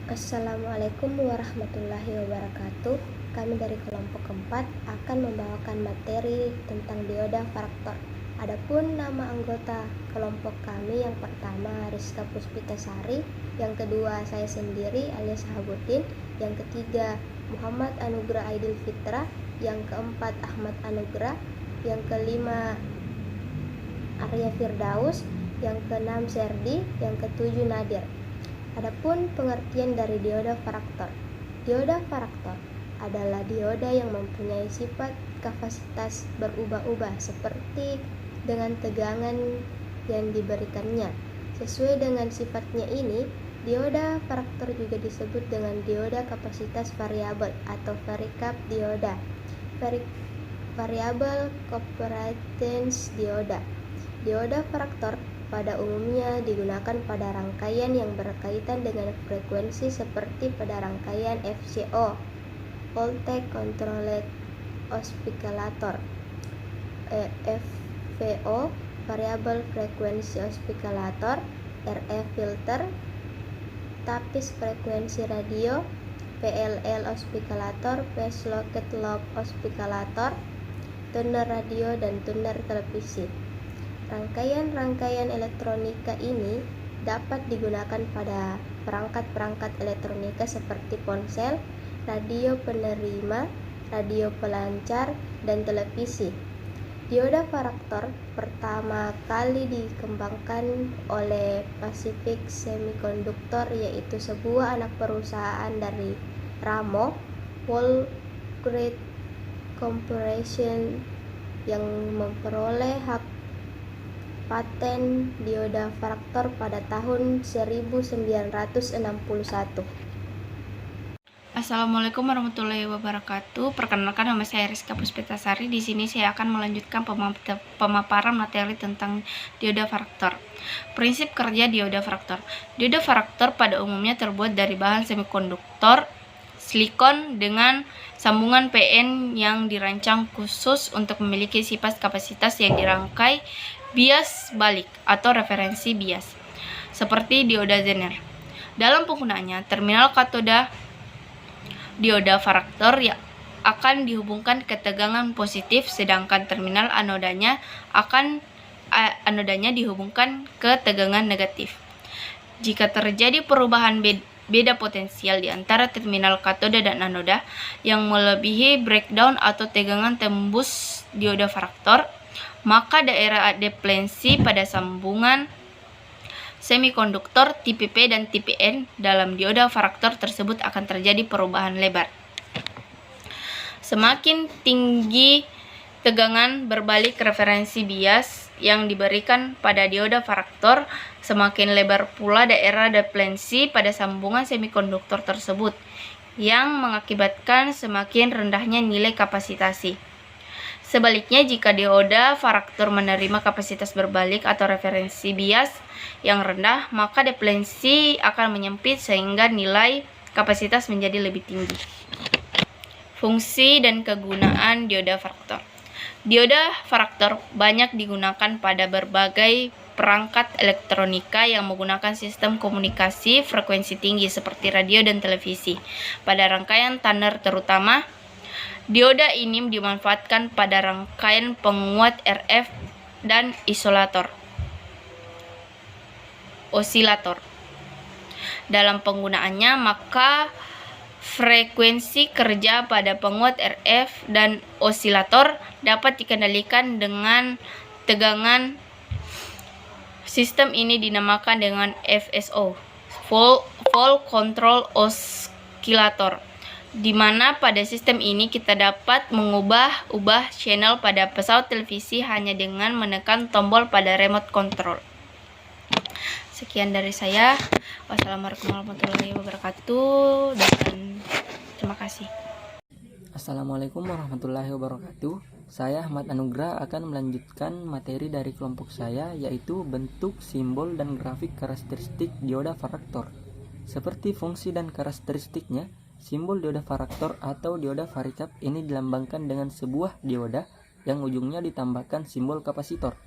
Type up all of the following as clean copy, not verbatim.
Assalamualaikum warahmatullahi wabarakatuh. Kami dari kelompok keempat akan membawakan materi tentang dioda varaktor. Adapun nama anggota kelompok kami yang pertama Rizka Puspitasari, yang kedua saya sendiri alias Habuddin, yang ketiga Muhammad Anugrah Aidil Fitra, yang keempat Ahmad Anugrah, yang kelima Arya Firdaus, yang keenam Serdi, yang ketujuh Nadir. Adapun pengertian dari dioda varaktor. Dioda varaktor adalah dioda yang mempunyai sifat kapasitas berubah-ubah seperti dengan tegangan yang diberikannya. Sesuai dengan sifatnya ini, dioda varaktor juga disebut dengan dioda kapasitas variabel atau varicap dioda. Variable comparateness dioda. Dioda varaktor pada umumnya digunakan pada rangkaian yang berkaitan dengan frekuensi seperti pada rangkaian VCO, Voltage Controlled Oscillator, VFO, Variable Frequency Oscillator, RF Filter, tapis frekuensi radio, PLL Oscillator, Phase Locked Loop Oscillator, tuner radio, dan tuner televisi. Rangkaian-rangkaian elektronika ini dapat digunakan pada perangkat-perangkat elektronika seperti ponsel, radio penerima, radio pelancar, dan televisi. Dioda varaktor pertama kali dikembangkan oleh Pacific Semiconductor, yaitu sebuah anak perusahaan dari Ramo, Wolfgrad Corporation, yang memperoleh hak paten dioda varaktor pada tahun 1961. Assalamualaikum warahmatullahi wabarakatuh. Perkenalkan, nama saya Rizka Puspitasari. Di sini saya akan melanjutkan pemaparan materi tentang dioda varaktor. Prinsip kerja dioda varaktor. Dioda varaktor pada umumnya terbuat dari bahan semikonduktor silikon dengan sambungan PN yang dirancang khusus untuk memiliki sifat kapasitas yang dirangkai bias balik atau referensi bias, seperti dioda Zener. Dalam penggunaannya, terminal katoda dioda varaktor akan dihubungkan ke tegangan positif, sedangkan terminal anodanya dihubungkan ke tegangan negatif. Jika terjadi perubahan beda potensial di antara terminal katoda dan anoda yang melebihi breakdown atau tegangan tembus dioda varaktor, maka daerah deplensi pada sambungan semikonduktor tipe P dan tipe N dalam dioda varaktor tersebut akan terjadi perubahan lebar. Semakin tinggi tegangan berbalik referensi bias yang diberikan pada dioda varaktor, semakin lebar pula daerah deplensi pada sambungan semikonduktor tersebut, yang mengakibatkan semakin rendahnya nilai kapasitasi. Sebaliknya, jika dioda varaktor menerima kapasitas berbalik atau referensi bias yang rendah, maka deplensi akan menyempit sehingga nilai kapasitas menjadi lebih tinggi. Fungsi dan kegunaan dioda varaktor. Dioda varaktor banyak digunakan pada berbagai perangkat elektronika yang menggunakan sistem komunikasi frekuensi tinggi seperti radio dan televisi. Pada rangkaian tuner terutama, dioda ini dimanfaatkan pada rangkaian penguat RF dan osilator. Dalam penggunaannya, maka frekuensi kerja pada penguat RF dan osilator dapat dikendalikan dengan tegangan. Sistem ini dinamakan dengan VSO, Volt Control Oscillator, di mana pada sistem ini kita dapat mengubah channel pada pesawat televisi hanya dengan menekan tombol pada remote control. Sekian dari saya. Wassalamualaikum warahmatullahi wabarakatuh, dan terima kasih. Assalamualaikum warahmatullahi wabarakatuh. Saya Ahmad Anugrah akan melanjutkan materi dari kelompok saya, yaitu bentuk, simbol, dan grafik karakteristik dioda varaktor. Seperti fungsi dan karakteristiknya, simbol dioda varaktor atau dioda varicap ini dilambangkan dengan sebuah dioda yang ujungnya ditambahkan simbol kapasitor.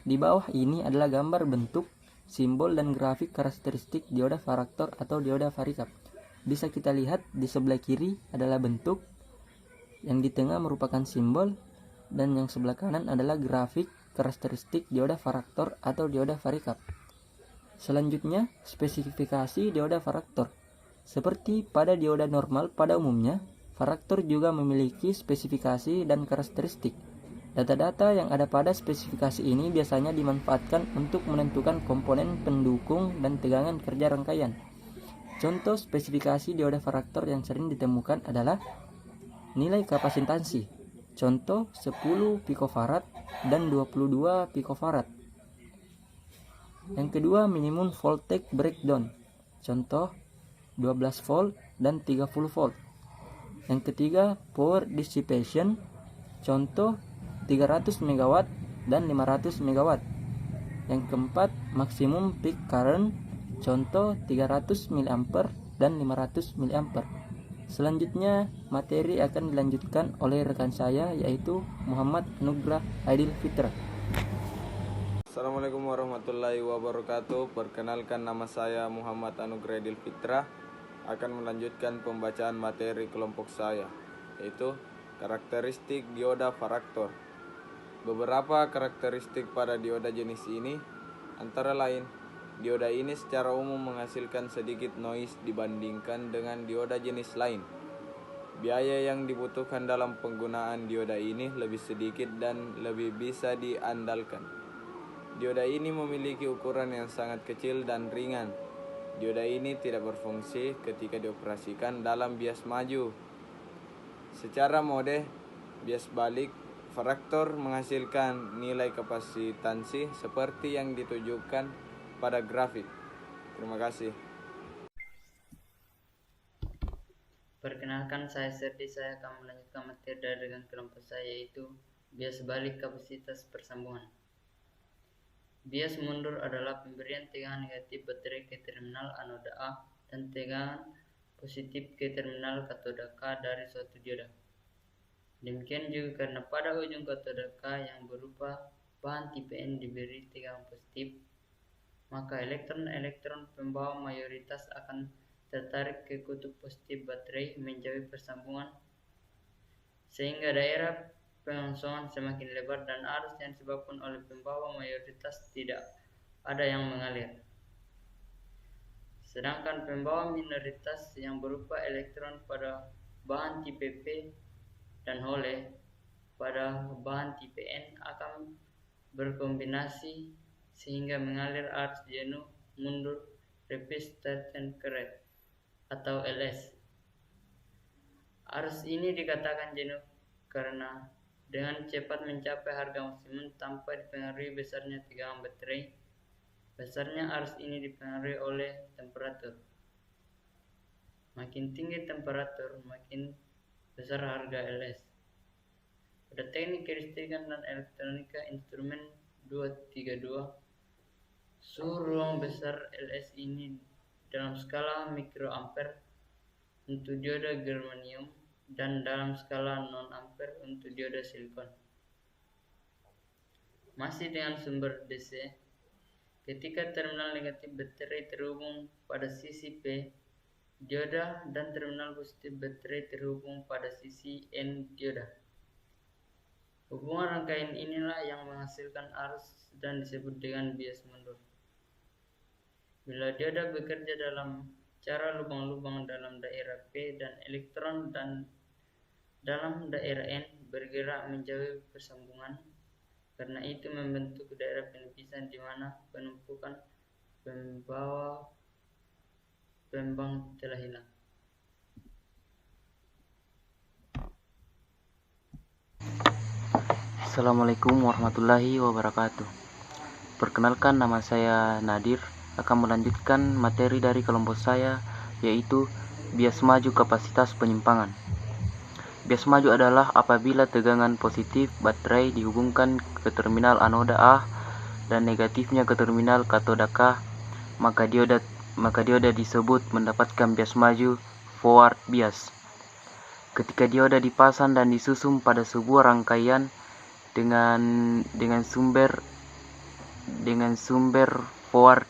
Di bawah ini adalah gambar bentuk, simbol, dan grafik karakteristik dioda varaktor atau dioda varicap. bisa kita lihat di sebelah kiri adalah bentuk, yang di tengah merupakan simbol, dan yang sebelah kanan adalah grafik karakteristik dioda varaktor atau dioda varicap. Selanjutnya, spesifikasi dioda varaktor. Seperti pada dioda normal pada umumnya, varaktor juga memiliki spesifikasi dan karakteristik. Data-data yang ada pada spesifikasi ini biasanya dimanfaatkan untuk menentukan komponen pendukung dan tegangan kerja rangkaian. Contoh spesifikasi dioda varaktor yang sering ditemukan adalah nilai kapasitansi. Contoh 10 picofarad dan 22 picofarad. Yang kedua, minimum voltage breakdown. Contoh 12 volt dan 30 volt. Yang ketiga, power dissipation. Contoh 300 MW dan 500 MW. Yang keempat, maksimum peak current. Contoh 300 mA dan 500 mA. Selanjutnya, materi akan dilanjutkan oleh rekan saya, yaitu Muhammad Anugrah Aidil Fitra. Assalamualaikum warahmatullahi wabarakatuh. Perkenalkan, nama saya Muhammad Anugrah Aidil Fitra. Akan melanjutkan pembacaan materi kelompok saya, yaitu karakteristik dioda varaktor. Beberapa karakteristik pada dioda jenis ini antara lain, dioda ini secara umum menghasilkan sedikit noise dibandingkan dengan dioda jenis lain. Biaya yang dibutuhkan dalam penggunaan dioda ini lebih sedikit dan lebih bisa diandalkan. Dioda ini memiliki ukuran yang sangat kecil dan ringan. Dioda ini tidak berfungsi ketika dioperasikan dalam bias maju. Secara mode bias balik, varaktor menghasilkan nilai kapasitansi seperti yang ditunjukkan pada grafik. Terima kasih. Perkenalkan, saya Serdi. Saya akan melanjutkan materi dengan kelompok saya, yaitu bias balik kapasitas persambungan. Bias mundur adalah pemberian tegangan negatif baterai ke terminal anoda A dan tegangan positif ke terminal katoda K dari suatu dioda. Demikian juga karena pada ujung katoda K yang berupa bahan tipe N diberi tegangan positif, maka elektron-elektron pembawa mayoritas akan tertarik ke kutub positif baterai menjauhi persambungan, sehingga daerah pengosongan semakin lebar dan arus yang disebabkan oleh pembawa mayoritas tidak ada yang mengalir. Sedangkan pembawa minoritas yang berupa elektron pada bahan tipe P dan hole pada bahan tipe N akan berkombinasi sehingga mengalir arus jenuh mundur reverse starting current atau LS. Arus ini dikatakan jenuh karena dengan cepat mencapai harga maksimum tanpa dipengaruhi besarnya tegangan baterai. Besarnya arus ini dipengaruhi oleh temperatur. Makin tinggi temperatur, makin besar harga LS. Pada teknik kelistrikan dan elektronika instrumen 232, suhu ruang besar LS ini dalam skala mikroampere untuk dioda germanium dan dalam skala non-ampere untuk dioda silikon. Masih dengan sumber DC, ketika terminal negatif baterai terhubung pada sisi P dioda dan terminal positif baterai terhubung pada sisi N dioda. Hubungan rangkaian inilah yang menghasilkan arus dan disebut dengan bias mundur. Bila dioda bekerja dalam cara lubang-lubang dalam daerah P dan elektron dan dalam daerah N bergerak menjauhi persambungan, karena itu membentuk daerah penipisan di mana penumpukan pembawa pembang telah hilang. Assalamualaikum warahmatullahi wabarakatuh. Perkenalkan, nama saya Nadir, akan melanjutkan materi dari kelompok saya, yaitu bias maju kapasitas penyimpangan. Bias maju adalah apabila tegangan positif baterai dihubungkan ke terminal anoda A dan negatifnya ke terminal katoda K, maka dioda disebut mendapatkan bias maju forward bias. Ketika dioda dipasang dan disusun pada sebuah rangkaian dengan sumber forward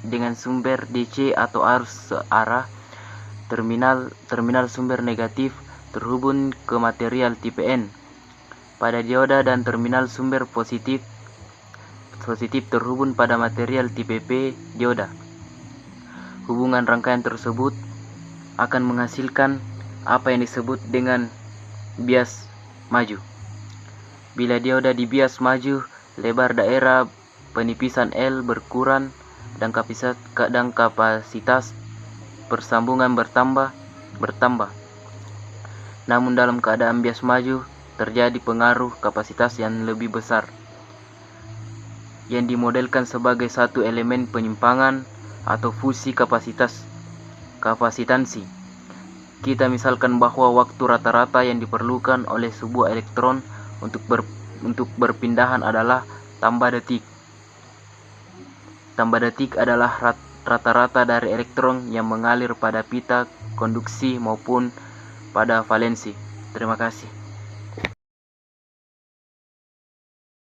dengan sumber DC atau arus searah, terminal sumber negatif terhubung ke material tipe N pada dioda dan terminal sumber positif terhubung pada material tipe P dioda. Hubungan rangkaian tersebut akan menghasilkan apa yang disebut dengan bias maju. Bila dioda di bias maju, lebar daerah penipisan L berkurang dan kapasitas persambungan bertambah. Namun dalam keadaan bias maju, terjadi pengaruh kapasitas yang lebih besar, yang dimodelkan sebagai satu elemen penyimpangan atau fusi kapasitansi. Kita misalkan bahwa waktu rata-rata yang diperlukan oleh sebuah elektron untuk berpindahan adalah tambah detik. Tambah detik adalah rata-rata dari elektron yang mengalir pada pita konduksi maupun pada valensi. Terima kasih.